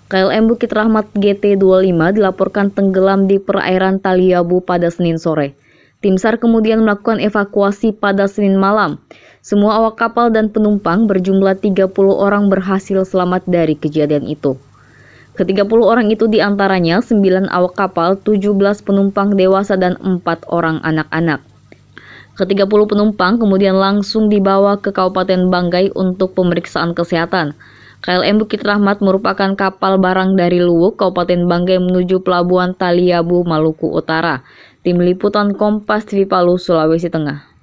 KLM Bukit Rahmat GT25 dilaporkan tenggelam di perairan Taliabu pada Senin sore. Tim SAR kemudian melakukan evakuasi pada Senin malam. Semua awak kapal dan penumpang berjumlah 30 orang berhasil selamat dari kejadian itu. Ke-30 orang itu diantaranya 9 awak kapal, 17 penumpang dewasa dan 4 orang anak-anak. Ke-30 penumpang kemudian langsung dibawa ke Kabupaten Banggai untuk pemeriksaan kesehatan. KLM Bukit Rahmat merupakan kapal barang dari Luwuk, Kabupaten Banggai menuju Pelabuhan Taliabu, Maluku Utara. Tim Liputan Kompas TV Palu, Sulawesi Tengah.